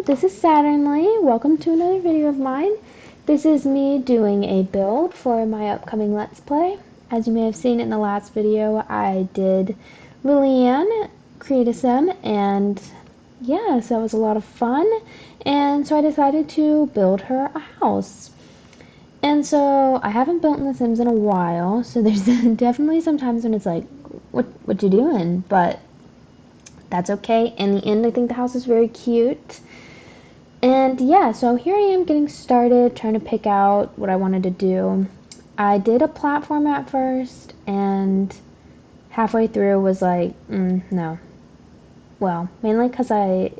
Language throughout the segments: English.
this is Saturnly. Welcome to another video of mine. This is me doing a build for my upcoming Let's Play. As you may have seen in the last video, I did Lillian create a sim, and yeah, so that was a lot of fun. And so I decided to build her a house. And so I haven't built in The Sims in a while, so there's definitely some times when it's like, what you doing? But that's okay. In the end, I think the house is very cute. And yeah, so here I am getting started, trying to pick out what I wanted to do. I did a platform at first, and halfway through was like, no. Well, mainly because I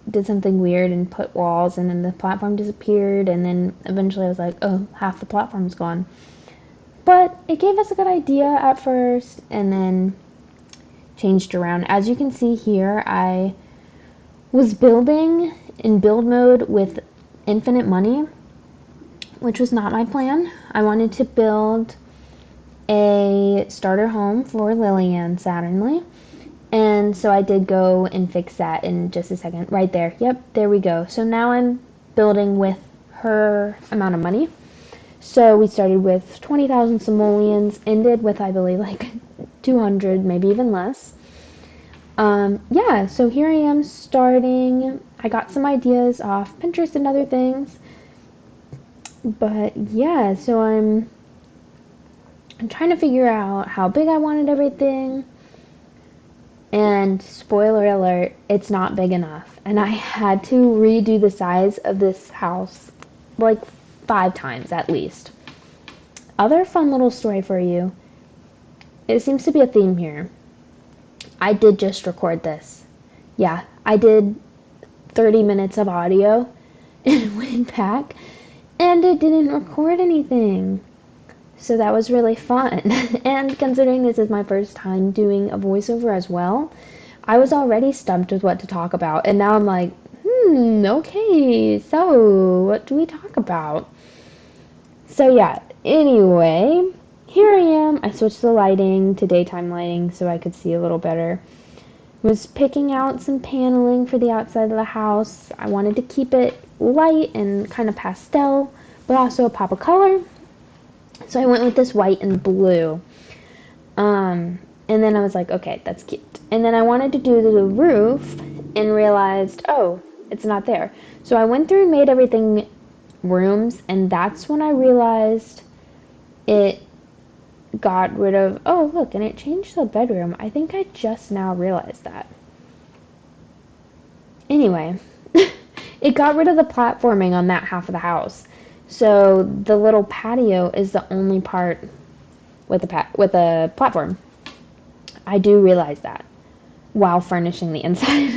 did something weird and put walls, and then the platform disappeared, and then eventually I was like, oh, half the platform's gone. But it gave us a good idea at first, and then changed around. As you can see here, I was building in build mode with infinite money, which was not my plan. I wanted to build a starter home for Lillian Saturnly, and so I did go and fix that in just a second. Right there. Yep, there we go. So now I'm building with her amount of money. So we started with 20,000 simoleons, ended with, I believe, like 200, maybe even less. Yeah, so here I am starting. I got some ideas off Pinterest and other things. But yeah, so I'm trying to figure out how big I wanted everything. And spoiler alert, it's not big enough. And I had to redo the size of this house like 5 times at least. Other fun little story for you. It seems to be a theme here. I did just record this. Yeah, I did 30 minutes of audio and went back and it didn't record anything. So that was really fun. And considering this is my first time doing a voiceover as well, I was already stumped with what to talk about. And now I'm like, okay, so what do we talk about? So yeah, anyway, here I am. I switched the lighting to daytime lighting so I could see a little better. Was picking out some paneling for the outside of the house. I wanted to keep it light and kind of pastel, but also a pop of color. So I went with this white and blue. And then I was like, okay, that's cute. And then I wanted to do the roof and realized, oh, it's not there. So I went through and made everything rooms, and that's when I realized it got rid of, oh, look, and it changed the bedroom. I think I just now realized that. Anyway, it got rid of the platforming on that half of the house. So the little patio is the only part with a platform. I do realize that while furnishing the inside.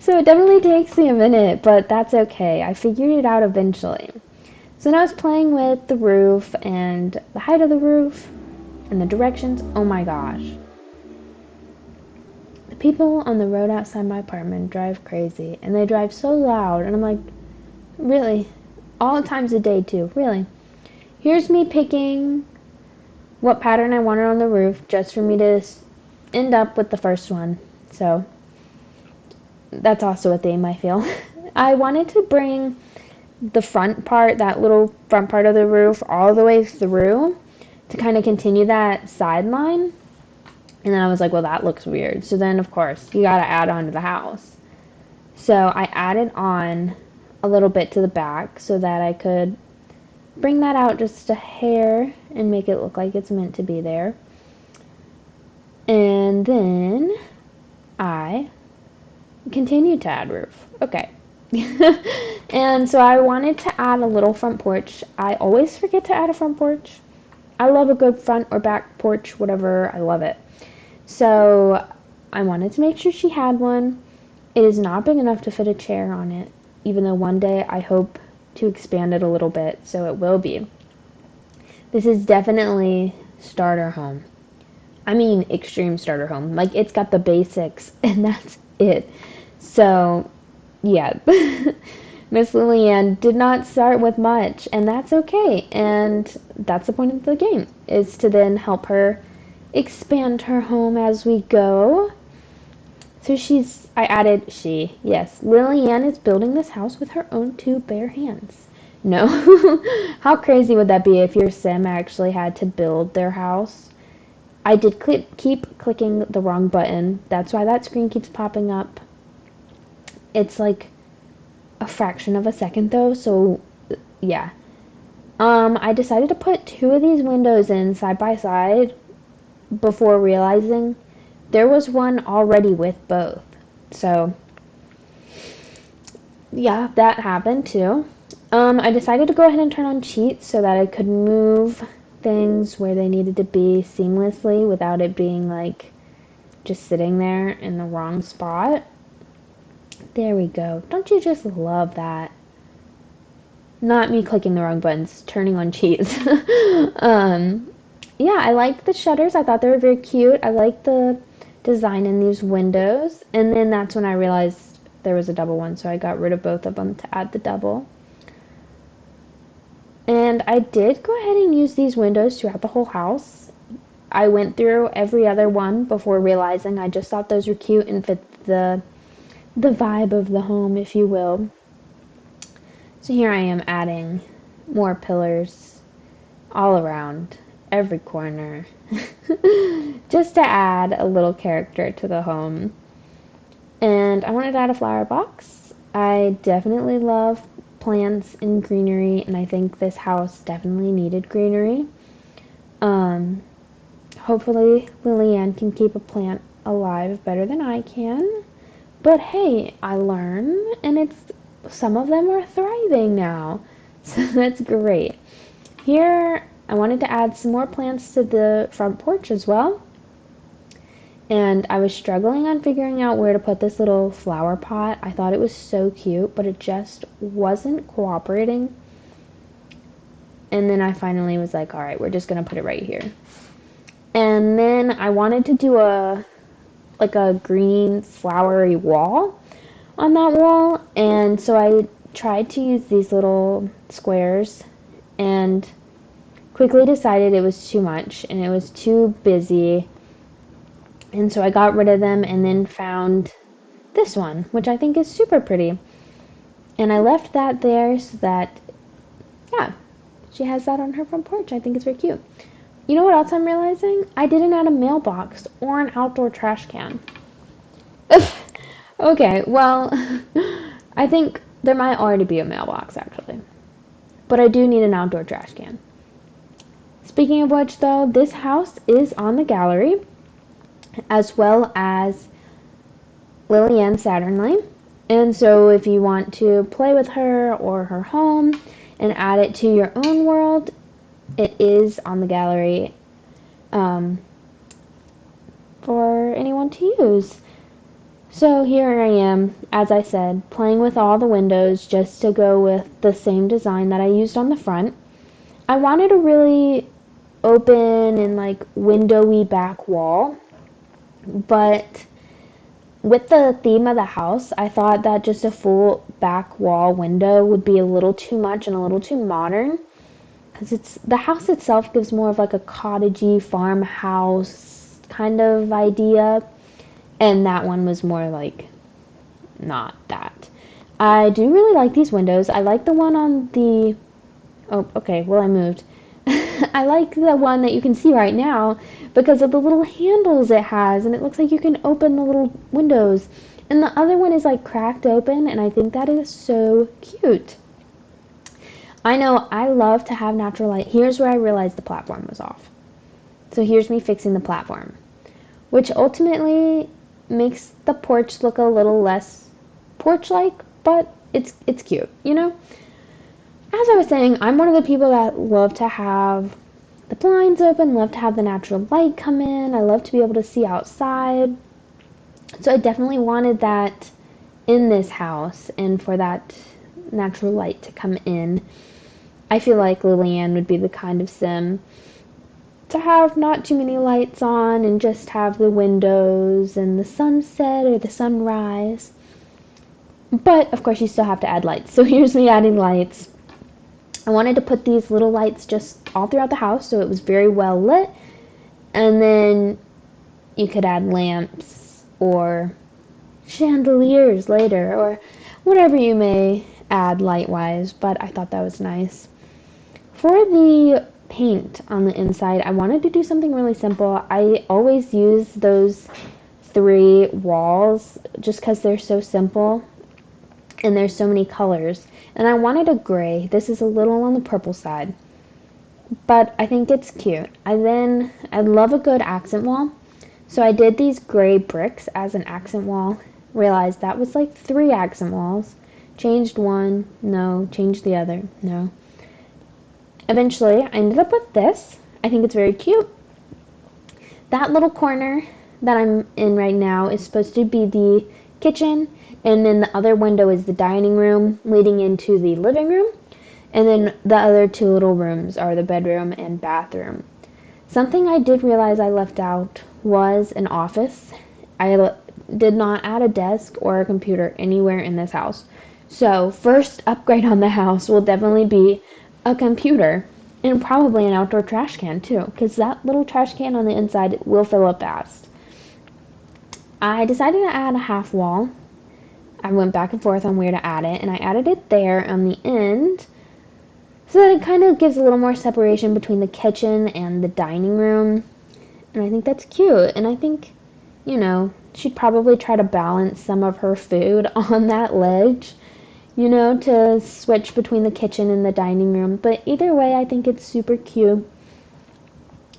So it definitely takes me a minute, but that's okay. I figured it out eventually. So now I was playing with the roof and the height of the roof and the directions. Oh my gosh. The people on the road outside my apartment drive crazy, and they drive so loud, and I'm like, really? All times of day too, really? Here's me picking what pattern I wanted on the roof just for me to end up with the first one. So that's also a theme, I feel. I wanted to bring the front part, that little front part of the roof, all the way through to kind of continue that sideline. And then I was like, well, that looks weird. So then, of course, you got to add on to the house. So I added on a little bit to the back so that I could bring that out just a hair and make it look like it's meant to be there. And then I continued to add roof. Okay. And so I wanted to add a little front porch. I always forget to add a front porch. I love a good front or back porch, whatever. I love it. So I wanted to make sure she had one. It is not big enough to fit a chair on it, even though one day I hope to expand it a little bit, so it will be. This is definitely starter home. I mean extreme starter home. Like, it's got the basics, and that's it. So, yeah. Miss Lillian did not start with much, and that's okay. And that's the point of the game, is to then help her expand her home as we go. So yes, Lillian is building this house with her own two bare hands. No. How crazy would that be if your sim actually had to build their house? I did keep clicking the wrong button. That's why that screen keeps popping up. It's like a fraction of a second though, so yeah. I decided to put two of these windows in side by side before realizing there was one already with both. So yeah, that happened too. I decided to go ahead and turn on cheats so that I could move things where they needed to be seamlessly without it being like just sitting there in the wrong spot. There we go. Don't you just love that? Not me clicking the wrong buttons, turning on cheats. Yeah, I liked the shutters. I thought they were very cute. I liked the design in these windows. And then that's when I realized there was a double one, so I got rid of both of them to add the double. And I did go ahead and use these windows throughout the whole house. I went through every other one before realizing I just thought those were cute and fit the vibe of the home, if you will. So here I am adding more pillars all around every corner just to add a little character to the home. And I wanted to add a flower box. I definitely love plants and greenery, and I think this house definitely needed greenery. Um, Hopefully Lillian can keep a plant alive better than I can. But hey, I learn, and some of them are thriving now. So that's great. Here, I wanted to add some more plants to the front porch as well. And I was struggling on figuring out where to put this little flower pot. I thought it was so cute, but it just wasn't cooperating. And then I finally was like, all right, we're just going to put it right here. And then I wanted to do a green flowery wall on that wall, and so I tried to use these little squares and quickly decided it was too much and it was too busy, and so I got rid of them and then found this one, which I think is super pretty, and I left that there so that, yeah, she has that on her front porch. I think it's very cute. You know what else I'm realizing? I didn't add a mailbox or an outdoor trash can. Okay, well, I think there might already be a mailbox actually, but I do need an outdoor trash can. Speaking of which, though, this house is on the gallery, as well as Lillian Saturnly. And so if you want to play with her or her home and add it to your own world, it is on the gallery for anyone to use. So here I am, as I said, playing with all the windows just to go with the same design that I used on the front. I wanted a really open and like windowy back wall, but with the theme of the house, I thought that just a full back wall window would be a little too much and a little too modern, because the house itself gives more of like a cottagey farmhouse kind of idea, and that one was more like not that. I do really like these windows. I like the one on the, oh, okay, well, I moved. I like the one that you can see right now because of the little handles it has, and it looks like you can open the little windows. And the other one is like cracked open, and I think that is so cute. I know I love to have natural light. Here's where I realized the platform was off. So here's me fixing the platform, which ultimately makes the porch look a little less porch-like, but it's cute, you know? As I was saying, I'm one of the people that love to have the blinds open, love to have the natural light come in. I love to be able to see outside. So I definitely wanted that in this house and for that natural light to come in. I feel like Lillian would be the kind of sim to have not too many lights on and just have the windows and the sunset or the sunrise. But of course you still have to add lights. So here's me adding lights. I wanted to put these little lights just all throughout the house so it was very well lit. And then you could add lamps or chandeliers later, or whatever you may add light-wise, but I thought that was nice. For the paint on the inside, I wanted to do something really simple. I always use those 3 walls just because they're so simple and there's so many colors. And I wanted a gray. This is a little on the purple side, but I think it's cute. I love a good accent wall, so I did these gray bricks as an accent wall. Realized that was like 3 accent walls. Changed one, no. Changed the other, no. Eventually, I ended up with this. I think it's very cute. That little corner that I'm in right now is supposed to be the kitchen, and then the other window is the dining room leading into the living room, and then the other 2 little rooms are the bedroom and bathroom. Something I did realize I left out was an office. I did not add a desk or a computer anywhere in this house. So, first upgrade on the house will definitely be a computer and probably an outdoor trash can too, because that little trash can on the inside will fill up fast. I decided to add a half wall. I went back and forth on where to add it, and I added it there on the end so that it kind of gives a little more separation between the kitchen and the dining room. And I think that's cute. And I think, she'd probably try to balance some of her food on that ledge, to switch between the kitchen and the dining room. But either way, I think it's super cute.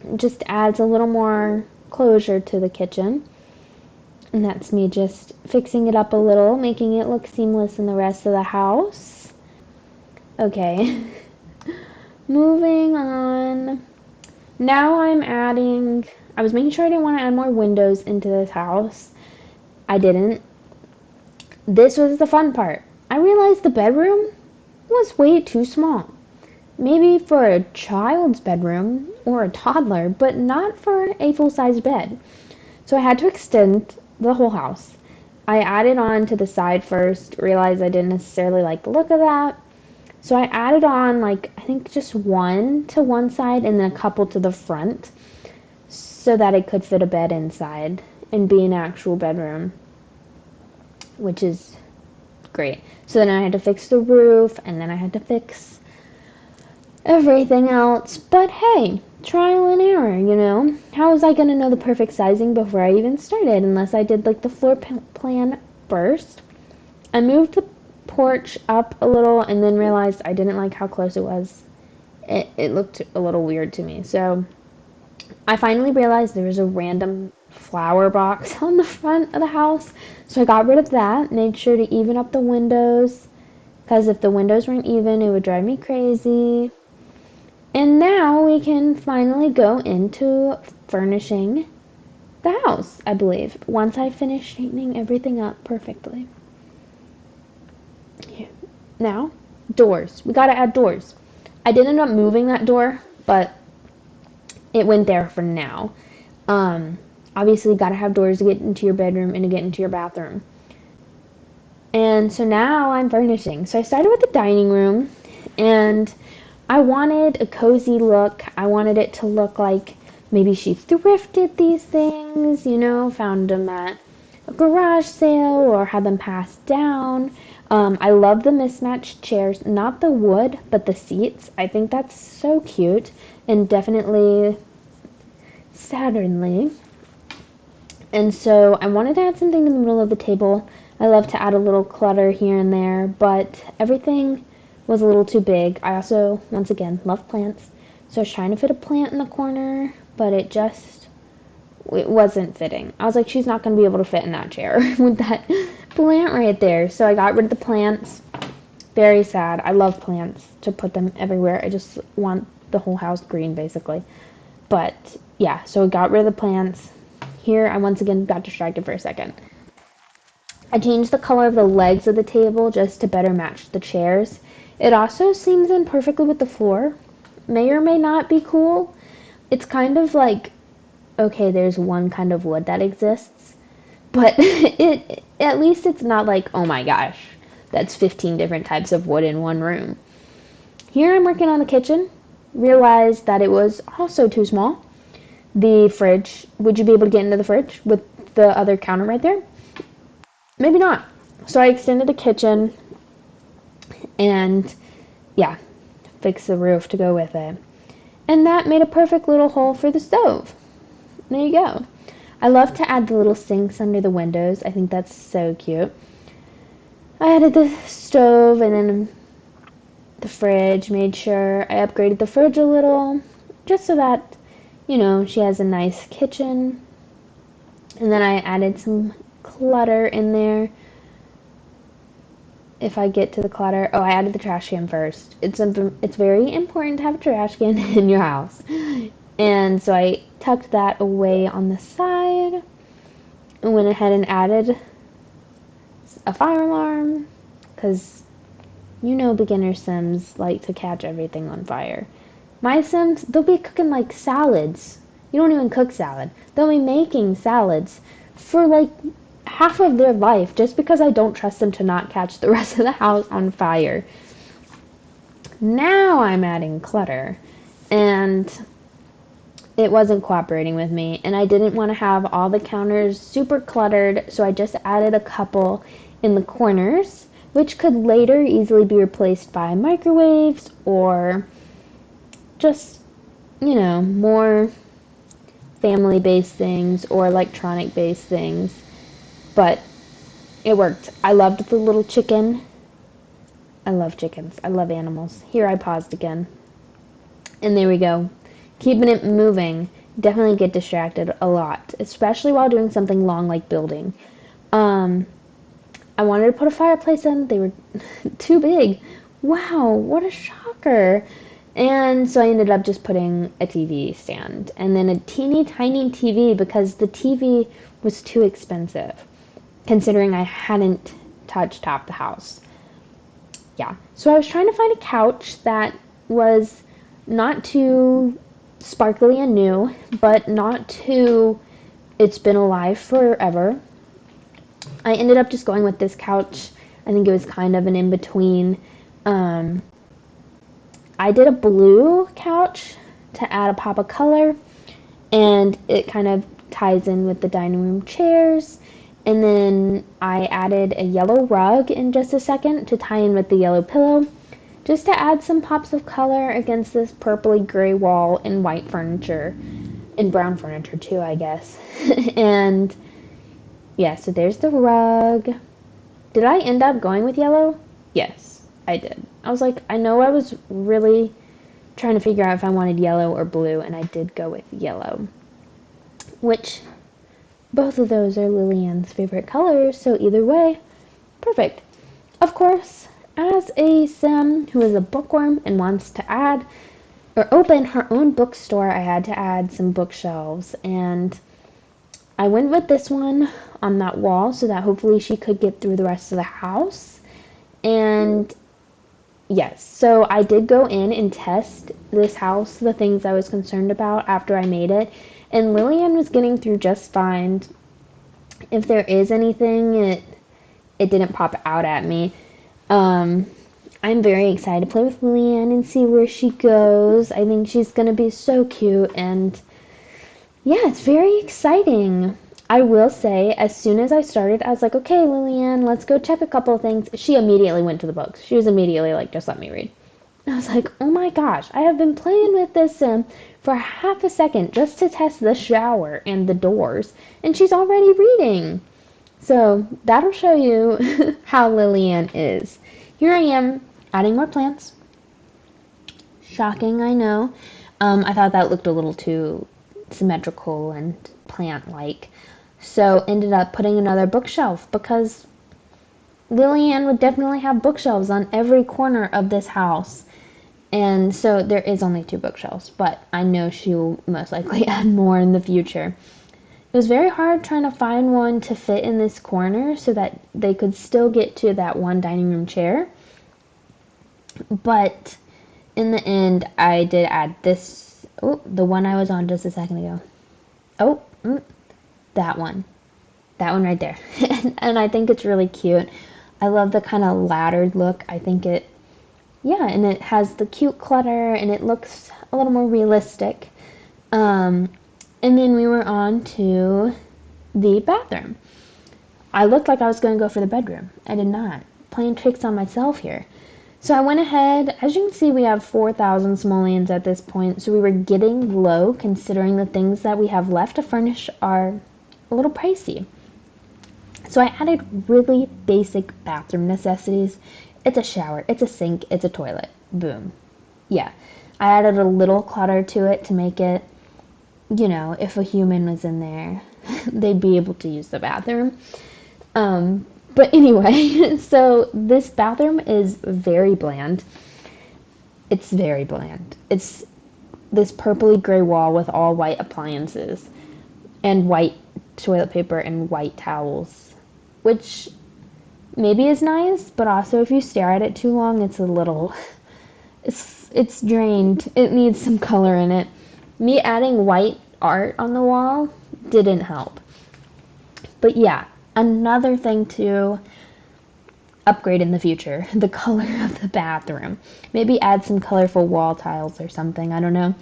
It just adds a little more closure to the kitchen. And that's me just fixing it up a little, making it look seamless in the rest of the house. Okay. Moving on. Now I was making sure I didn't want to add more windows into this house. I didn't. This was the fun part. I realized the bedroom was way too small. Maybe for a child's bedroom or a toddler, but not for a full-size bed. So I had to extend the whole house. I added on to the side first, realized I didn't necessarily like the look of that. So I added on I think just one to one side and then a couple to the front so that it could fit a bed inside and be an actual bedroom, which is great. So then I had to fix the roof and then I had to fix everything else. But hey, trial and error, How was I going to know the perfect sizing before I even started unless I did the floor plan first? I moved the porch up a little and then realized I didn't like how close it was. It looked a little weird to me. So I finally realized there was a random flower box on the front of the house. So I got rid of that, made sure to even up the windows, because if the windows weren't even, it would drive me crazy. And now we can finally go into furnishing the house, I believe, once I finish straightening everything up perfectly. Here. Now, doors. We gotta add doors. I did end up moving that door, but it went there for now. Obviously, gotta have doors to get into your bedroom and to get into your bathroom. And so now I'm furnishing. So I started with the dining room, and I wanted a cozy look. I wanted it to look like maybe she thrifted these things, found them at a garage sale or had them passed down. I love the mismatched chairs, not the wood, but the seats. I think that's so cute and definitely Saturnly. And so I wanted to add something in the middle of the table. I love to add a little clutter here and there, but everything was a little too big. I also, once again, love plants. So I was trying to fit a plant in the corner, but it wasn't fitting. I was like, she's not going to be able to fit in that chair with that plant right there. So I got rid of the plants. Very sad. I love plants, to put them everywhere. I just want the whole house green, basically. But yeah, so I got rid of the plants. Here, I once again got distracted for a second. I changed the color of the legs of the table just to better match the chairs. It also seams in perfectly with the floor. May or may not be cool. It's kind of like, okay, there's one kind of wood that exists, but at least it's not like, oh my gosh, that's 15 different types of wood in one room. Here I'm working on the kitchen. Realized that it was also too small. The fridge, would you be able to get into the fridge with the other counter right there? maybe not. So I extended the kitchen and, yeah, fixed the roof to go with it. And that made a perfect little hole for the stove. There you go. I love to add the little sinks under the windows. I think that's so cute. I added the stove and then the fridge, made sure I upgraded the fridge a little, just so that, she has a nice kitchen. And then I added some clutter in there. If I get to the clutter, I added the trash can first. It's very important to have a trash can in your house. And so I tucked that away on the side and went ahead and added a fire alarm, because beginner Sims like to catch everything on fire. My Sims, they'll be cooking like salads. You don't even cook salad. They'll be making salads for like half of their life just because I don't trust them to not catch the rest of the house on fire. Now I'm adding clutter, and it wasn't cooperating with me, and I didn't want to have all the counters super cluttered, so I just added a couple in the corners, which could later easily be replaced by microwaves or just, more family-based things or electronic-based things. But it worked. I loved the little chicken. I love chickens. I love animals. Here I paused again. And there we go. Keeping it moving. Definitely get distracted a lot, especially while doing something long like building. I wanted to put a fireplace in. They were too big. Wow, what a shocker. And so I ended up just putting a TV stand and then a teeny tiny TV because the TV was too expensive, considering I hadn't touched half the house. Yeah, so I was trying to find a couch that was not too sparkly and new, but not too, it's been alive forever. I ended up just going with this couch. I think it was kind of an in-between. I did a blue couch to add a pop of color, and it kind of ties in with the dining room chairs. And then I added a yellow rug in just a second to tie in with the yellow pillow, just to add some pops of color against this purpley gray wall and white furniture, and brown furniture too, I guess. And yeah, so there's the rug. Did I end up going with yellow? Yes, I did. I was like, I know I was really trying to figure out if I wanted yellow or blue, and I did go with yellow, which both of those are Lillian's favorite colors, so either way, perfect. Of course, as a Sim who is a bookworm and wants to add or open her own bookstore, I had to add some bookshelves, and I went with this one on that wall so that hopefully she could get through the rest of the house. And yes, so I did go in and test this house, the things I was concerned about after I made it, and Lillian was getting through just fine. If there is anything, it didn't pop out at me. I'm very excited to play with Lillian and see where she goes. I think she's gonna be so cute, and yeah, it's very exciting. I will say, as soon as I started, I was like, okay, Lillian, let's go check a couple of things. She immediately went to the books. She was immediately like, just let me read. I was like, oh my gosh, I have been playing with this Sim for half a second just to test the shower and the doors, and she's already reading. So that'll show you how Lillian is. Here I am adding more plants. Shocking, I know. I thought that looked a little too symmetrical and plant-like. So ended up putting another bookshelf because Lillian would definitely have bookshelves on every corner of this house. And so there is only 2 bookshelves, but I know she will most likely add more in the future. It was very hard trying to find one to fit in this corner so that they could still get to that one dining room chair. But in the end, I did add this, the one I was on just a second ago. That one. That one right there. And I think it's really cute. I love the kind of laddered look. I think and it has the cute clutter, and it looks a little more realistic. And then we were on to the bathroom. I looked like I was going to go for the bedroom. I did not. Playing tricks on myself here. So I went ahead. As you can see, we have 4,000 simoleons at this point, so we were getting low considering the things that we have left to furnish are a little pricey. So I added really basic bathroom necessities. It's a shower, it's a sink, it's a toilet. Boom. Yeah. I added a little clutter to it to make it, if a human was in there, they'd be able to use the bathroom. But anyway, so this bathroom is very bland. It's very bland. It's this purpley gray wall with all white appliances and white toilet paper and white towels, which maybe is nice, but also if you stare at it too long, it's drained. It needs some color in it. Me adding white art on the wall didn't help. But yeah, another thing to upgrade in the future, the color of the bathroom. Maybe add some colorful wall tiles or something, I don't know.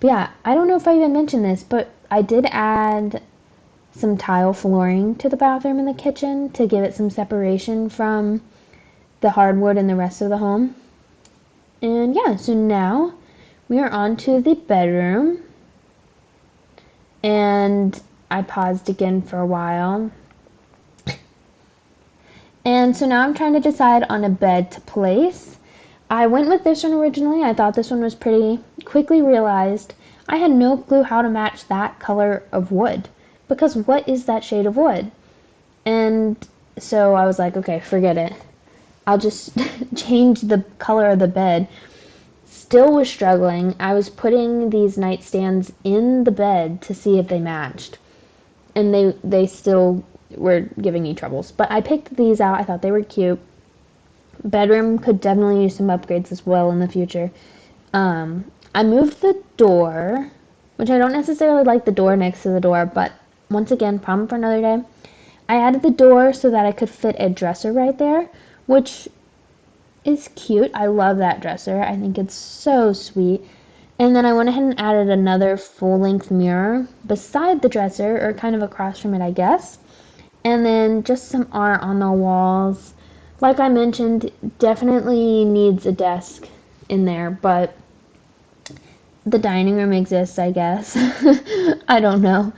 But yeah, I don't know if I even mentioned this, but I did add some tile flooring to the bathroom and the kitchen to give it some separation from the hardwood and the rest of the home. And yeah, so now we are on to the bedroom. And I paused again for a while. And so now I'm trying to decide on a bed to place. I went with this one originally. I thought this one was pretty. Quickly realized I had no clue how to match that color of wood. Because what is that shade of wood? And so I was like, okay, forget it. I'll just change the color of the bed. Still was struggling. I was putting these nightstands in the bed to see if they matched. And they still were giving me troubles. But I picked these out. I thought they were cute. Bedroom could definitely use some upgrades as well in the future. I moved the door, which I don't necessarily like the door next to the door, but once again, problem for another day. I added the door so that I could fit a dresser right there, which is cute. I love that dresser. I think it's so sweet. And then I went ahead and added another full-length mirror beside the dresser, or kind of across from it, I guess. And then just some art on the walls. Like I mentioned, definitely needs a desk in there, but the dining room exists, I guess. I don't know.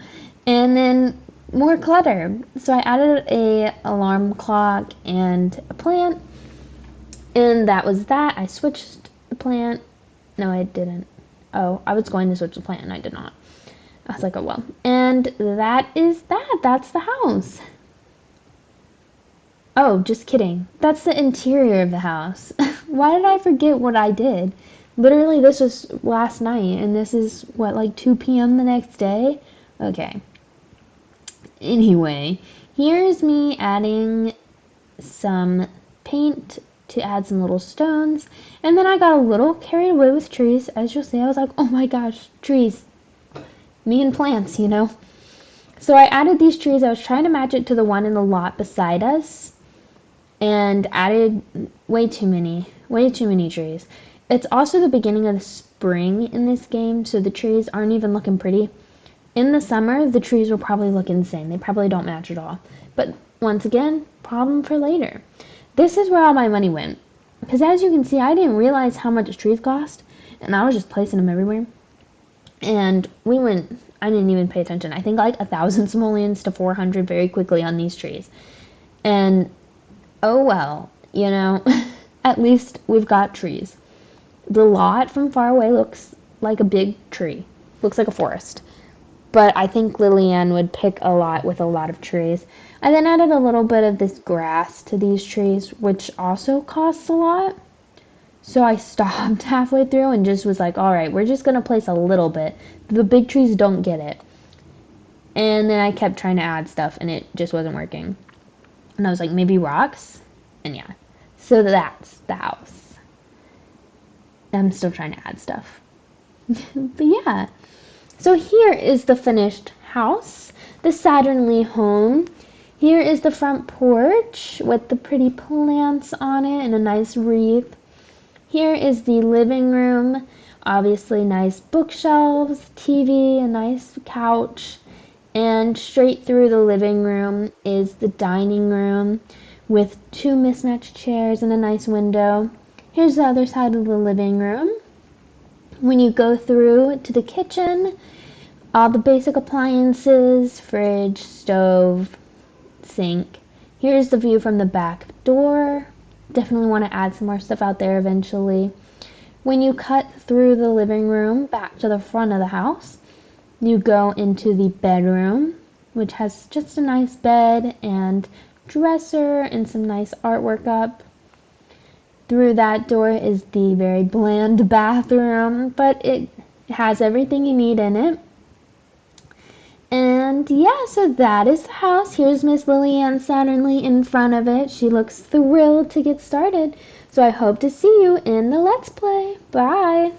And then more clutter. So I added a alarm clock and a plant. And that was that. I switched the plant. No, I didn't. Oh, I was going to switch the plant and I did not. I was like, oh well. And that is that. That's the house. Oh, just kidding. That's the interior of the house. Why did I forget what I did? Literally, this was last night, and this is, what, like 2 p.m. the next day? Okay. Anyway, here's me adding some paint to add some little stones, and then I got a little carried away with trees. As you'll see, I was like, oh my gosh, trees. Me and plants, So I added these trees. I was trying to match it to the one in the lot beside us, and added way too many trees. It's also the beginning of the spring in this game, so the trees aren't even looking pretty. In the summer, the trees will probably look insane. They probably don't match at all. But once again, problem for later. This is where all my money went. Because as you can see, I didn't realize how much trees cost, and I was just placing them everywhere. And I didn't even pay attention. I think like 1,000 simoleons to 400 very quickly on these trees. And oh well, at least we've got trees. The lot from far away looks like a big tree. Looks like a forest. But I think Lillian would pick a lot with a lot of trees. I then added a little bit of this grass to these trees, which also costs a lot. So I stopped halfway through and just was like, alright, we're just going to place a little bit. The big trees don't get it. And then I kept trying to add stuff and it just wasn't working. And I was like, maybe rocks? And yeah. So that's the house. I'm still trying to add stuff. But yeah. So here is the finished house. The Saturnly home. Here is the front porch with the pretty plants on it and a nice wreath. Here is the living room. Obviously nice bookshelves, TV, a nice couch. And straight through the living room is the dining room with two mismatched chairs and a nice window. Here's the other side of the living room. When you go through to the kitchen, all the basic appliances, fridge, stove, sink. Here's the view from the back door. Definitely want to add some more stuff out there eventually. When you cut through the living room back to the front of the house, you go into the bedroom, which has just a nice bed and dresser and some nice artwork up. Through that door is the very bland bathroom, but it has everything you need in it. And yeah, so that is the house. Here's Miss Lillian Saturnly in front of it. She looks thrilled to get started. So I hope to see you in the Let's Play. Bye!